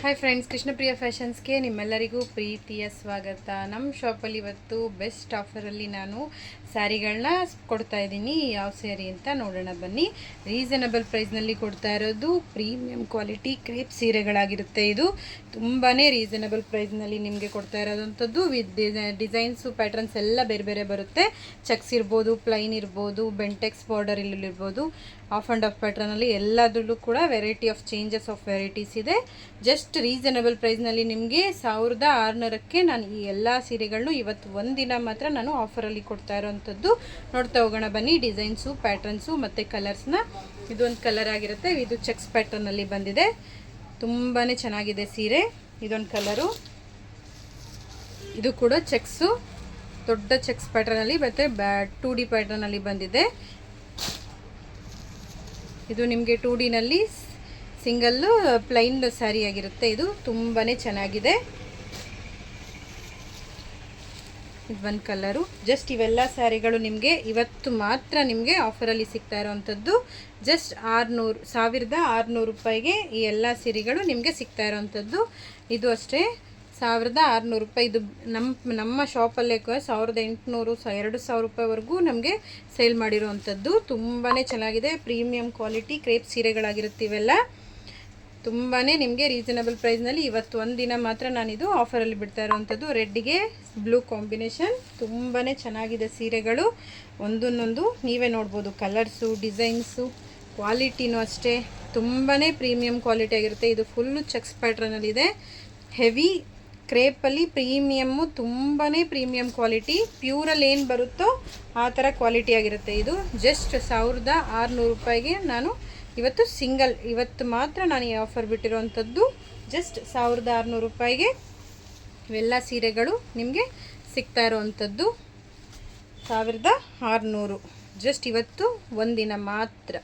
Hi friends, Krishnapriya ಫ್ಯಾಷನ್ಸ್ಗೆ ನಿಮ್ಮೆಲ್ಲರಿಗೂ ಪ್ರೀತಿಯ ಸ್ವಾಗತ. ನಮ್ಮ ಶಾಪಲ್ಲಿ ಇವತ್ತು ಬೆಸ್ಟ್ ಆಫರಲ್ಲಿ ನಾನು ಸ್ಯಾರಿಗಳನ್ನ ಕೊಡ್ತಾ ಇದ್ದೀನಿ. ಯಾವ ಸ್ಯಾರಿ ಅಂತ ನೋಡೋಣ ಬನ್ನಿ. ರೀಸನಬಲ್ ಪ್ರೈಸ್ನಲ್ಲಿ ಕೊಡ್ತಾ ಇರೋದು ಪ್ರೀಮಿಯಂ ಕ್ವಾಲಿಟಿ ಕ್ರೇಪ್ ಸೀರೆಗಳಾಗಿರುತ್ತೆ. ಇದು ತುಂಬಾ ರೀಸನಬಲ್ ಪ್ರೈಸ್ನಲ್ಲಿ ನಿಮಗೆ ಕೊಡ್ತಾ ಇರೋದಂಥದ್ದು. ವಿತ್ ಡಿಸೈನ್ಸು ಪ್ಯಾಟ್ರನ್ಸ್ ಎಲ್ಲ ಬೇರೆ ಬೇರೆ ಬರುತ್ತೆ. ಚೆಕ್ಸ್ ಇರ್ಬೋದು, ಪ್ಲೈನ್ ಇರ್ಬೋದು, ಬೆಂಟೆಕ್ಸ್ ಬಾರ್ಡರ್ ಇಲ್ಲಿರ್ಬೋದು, ಆಫ್ ಆ್ಯಂಡ್ ಆಫ್ ಪ್ಯಾಟ್ರನಲ್ಲಿ ಎಲ್ಲದರಲ್ಲೂ ಕೂಡ variety of changes of varieties ಇದೆ. ಜಸ್ಟ್ ರೀಸನಬಲ್ ಪ್ರೈಸ್ನಲ್ಲಿ ನಿಮಗೆ 1600ಕ್ಕೆ ನಾನು ಈ ಎಲ್ಲ ಸೀರೆಗಳನ್ನು ಇವತ್ತು ಒಂದಿನ ಮಾತ್ರ ನಾನು ಆಫರಲ್ಲಿ ಕೊಡ್ತಾ ಇರೋವಂಥದ್ದು. ನೋಡ್ತಾ ಹೋಗೋಣ ಬನ್ನಿ. ಡಿಸೈನ್ಸು, ಪ್ಯಾಟ್ರನ್ಸು ಮತ್ತು ಕಲರ್ಸ್ನ. ಇದೊಂದು ಕಲರ್ ಆಗಿರುತ್ತೆ, ಇದು ಚೆಕ್ಸ್ ಪ್ಯಾಟ್ರನ್ನಲ್ಲಿ ಬಂದಿದೆ. ತುಂಬಾ ಚೆನ್ನಾಗಿದೆ ಸೀರೆ. ಇದೊಂದು ಕಲರು, ಇದು ಕೂಡ ಚೆಕ್ಸು, ದೊಡ್ಡ ಚೆಕ್ಸ್ ಪ್ಯಾಟ್ರನಲ್ಲಿ ಮತ್ತು 2D ಪ್ಯಾಟ್ರನಲ್ಲಿ ಬಂದಿದೆ. ಇದು ನಿಮಗೆ 2Dನಲ್ಲಿ ಸಿಂಗಲ್ಲು ಪ್ಲೈನ್ ಸ್ಯಾರಿ ಆಗಿರುತ್ತೆ. ಇದು ತುಂಬಾ ಚೆನ್ನಾಗಿದೆ. ಇದು ಒಂದು ಕಲರು. ಜಸ್ಟ್ ಇವೆಲ್ಲ ಸ್ಯಾರಿಗಳು ನಿಮಗೆ ಇವತ್ತು ಮಾತ್ರ ನಿಮಗೆ ಆಫರಲ್ಲಿ ಸಿಗ್ತಾ ಇರೋವಂಥದ್ದು. ಜಸ್ಟ್ 1600 ರೂಪಾಯಿಗೆ ಈ ಎಲ್ಲ ಸೀರೆಗಳು ನಿಮಗೆ ಸಿಗ್ತಾ ಇರೋವಂಥದ್ದು. ಇದು ಅಷ್ಟೇ 1600 ರೂಪಾಯಿ. ಇದು ನಮ್ಮ ಶಾಪಲ್ಲೇ 1800, 2000 ರೂಪಾಯಿವರೆಗೂ ನಮಗೆ ಸೇಲ್ ಮಾಡಿರೋವಂಥದ್ದು. ತುಂಬಾ ಚೆನ್ನಾಗಿದೆ. ಪ್ರೀಮಿಯಂ ಕ್ವಾಲಿಟಿ ಕ್ರೇಪ್ ಸೀರೆಗಳಾಗಿರುತ್ತೆ ಇವೆಲ್ಲ. ತುಂಬಾ ನಿಮಗೆ ರೀಸನಬಲ್ ಪ್ರೈಸ್ನಲ್ಲಿ ಇವತ್ತು ಒಂದಿನ ಮಾತ್ರ ನಾನಿದು ಆಫರಲ್ಲಿ ಬಿಡ್ತಾ ಇರೋವಂಥದ್ದು. ರೆಡ್ಗೆ ಬ್ಲೂ ಕಾಂಬಿನೇಷನ್. ತುಂಬಾ ಚೆನ್ನಾಗಿದೆ ಸೀರೆಗಳು. ಒಂದೊಂದೊಂದು ನೀವೇ ನೋಡ್ಬೋದು. ಕಲರ್ಸು, ಡಿಸೈನ್ಸು, ಕ್ವಾಲಿಟಿನೂ ಅಷ್ಟೇ ತುಂಬಾ ಪ್ರೀಮಿಯಂ ಕ್ವಾಲಿಟಿ ಆಗಿರುತ್ತೆ. ಇದು ಫುಲ್ಲು ಚೆಕ್ಸ್ ಪ್ಯಾಟ್ರನಲ್ಲಿದೆ. ಹೆವಿ ಕ್ರೇಪಲ್ಲಿ ಪ್ರೀಮಿಯಮ್ಮು, ತುಂಬಾ ಪ್ರೀಮಿಯಂ ಕ್ವಾಲಿಟಿ. ಪ್ಯೂರಲ್ಲಿ ಏನು ಬರುತ್ತೋ ಆ ಥರ ಕ್ವಾಲಿಟಿ ಆಗಿರುತ್ತೆ. ಇದು ಜಸ್ಟ್ 1600 ರೂಪಾಯಿಗೆ ನಾನು ಇವತ್ತು ಮಾತ್ರ ನಾನು ಈ ಆಫರ್ ಬಿಟ್ಟಿರೋವಂಥದ್ದು. ಜಸ್ಟ್ 1600 ರೂಪಾಯಿಗೆ ಇವೆಲ್ಲ ಸೀರೆಗಳು ನಿಮಗೆ ಸಿಗ್ತಾ ಇರೋವಂಥದ್ದು. 1600 ಜಸ್ಟ್ ಇವತ್ತು ಒಂದಿನ ಮಾತ್ರ.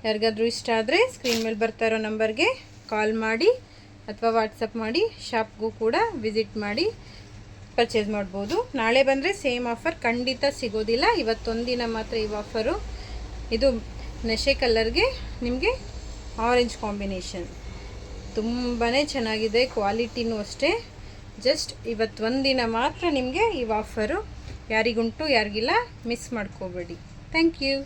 ಯಾರಿಗಾದ್ರೂ ಇಷ್ಟ ಆದರೆ ಸ್ಕ್ರೀನ್ ಮೇಲೆ ಬರ್ತಾ ಇರೋ ನಂಬರ್ಗೆ ಕಾಲ್ ಮಾಡಿ ಅಥವಾ ವಾಟ್ಸಪ್ ಮಾಡಿ, ಶಾಪ್ಗೂ ಕೂಡ ವಿಸಿಟ್ ಮಾಡಿ ಪರ್ಚೇಸ್ ಮಾಡ್ಬೋದು. ನಾಳೆ ಬಂದರೆ ಸೇಮ್ ಆಫರ್ ಖಂಡಿತ ಸಿಗೋದಿಲ್ಲ. ಇವತ್ತೊಂದಿನ ಮಾತ್ರ ಈ ಆಫರು. ಇದು ನಶೆ ಕಲರ್ಗೆ ನಿಮಗೆ ಆರೆಂಜ್ ಕಾಂಬಿನೇಷನ್. ತುಂಬಾ ಚೆನ್ನಾಗಿದೆ. ಕ್ವಾಲಿಟಿನೂ ಅಷ್ಟೇ. ಜಸ್ಟ್ ಇವತ್ತೊಂದಿನ ಮಾತ್ರ ನಿಮಗೆ ಈ ಆಫರು. ಯಾರಿಗುಂಟು ಯಾರಿಗಿಲ್ಲ, ಮಿಸ್ ಮಾಡ್ಕೋಬೇಡಿ. Thank you.